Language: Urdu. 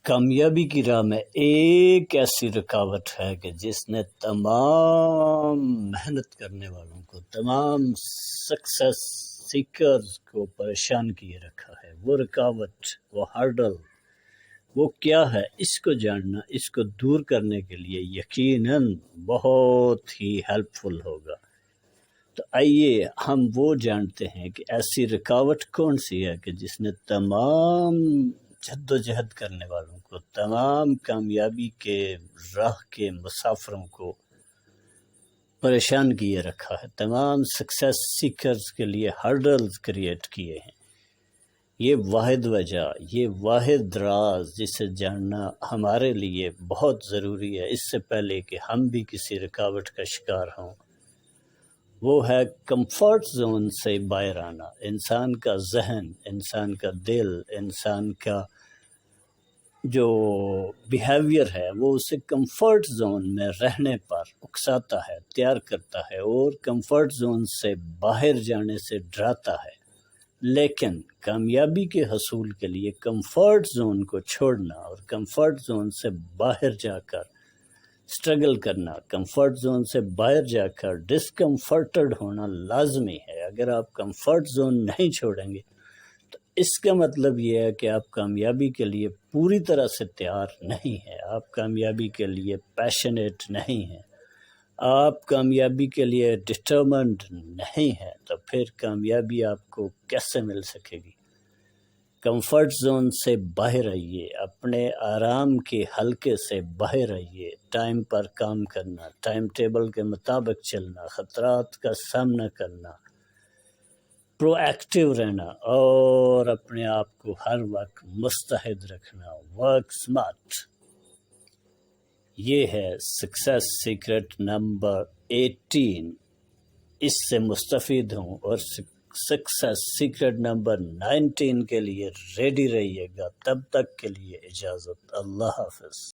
کامیابی کی راہ میں ایک ایسی رکاوٹ ہے کہ جس نے تمام محنت کرنے والوں کو، تمام سکسیس سیکرز کو پریشان کیے رکھا ہے۔ وہ رکاوٹ، وہ ہرڈل، وہ کیا ہے؟ اس کو جاننا، اس کو دور کرنے کے لیے یقیناً بہت ہی ہیلپ فل ہوگا۔ تو آئیے ہم وہ جانتے ہیں کہ ایسی رکاوٹ کون سی ہے کہ جس نے تمام جد و جہد کرنے والوں کو، تمام کامیابی کے راہ کے مسافروں کو پریشان کیے رکھا ہے، تمام سکسیس سیکرز کے لیے ہرڈلز کریٹ کیے ہیں۔ یہ واحد وجہ، یہ واحد راز جسے جاننا ہمارے لیے بہت ضروری ہے اس سے پہلے کہ ہم بھی کسی رکاوٹ کا شکار ہوں، وہ ہے کمفرٹ زون سے باہر آنا۔ انسان کا ذہن، انسان کا دل، انسان کا جو بیہیویئر ہے وہ اسے کمفرٹ زون میں رہنے پر اکساتا ہے، تیار کرتا ہے اور کمفرٹ زون سے باہر جانے سے ڈراتا ہے۔ لیکن کامیابی کے حصول کے لیے کمفرٹ زون کو چھوڑنا اور کمفرٹ زون سے باہر جا کر سٹرگل کرنا، کمفرٹ زون سے باہر جا کر ڈسکمفرٹڈ ہونا لازمی ہے۔ اگر آپ کمفرٹ زون نہیں چھوڑیں گے تو اس کا مطلب یہ ہے کہ آپ کامیابی کے لیے پوری طرح سے تیار نہیں ہیں، آپ کامیابی کے لیے پیشنیٹ نہیں ہیں، آپ کامیابی کے لیے ڈٹرمنڈ نہیں ہیں، تو پھر کامیابی آپ کو کیسے مل سکے گی؟ کمفرٹ زون سے باہر آئیے، اپنے آرام کے حلقے سے باہر آئیے، ٹائم پر کام کرنا، ٹائم ٹیبل کے مطابق چلنا، خطرات کا سامنا کرنا، پرو ایکٹیو رہنا اور اپنے آپ کو ہر وقت مستعد رکھنا، ورک سمارٹ۔ یہ ہے سکسیس سیکرٹ نمبر 18۔ اس سے مستفید ہوں اور سکسیس سیکرٹ نمبر 19 کے لیے ریڈی رہیے گا۔ تب تک کے لیے اجازت، اللہ حافظ۔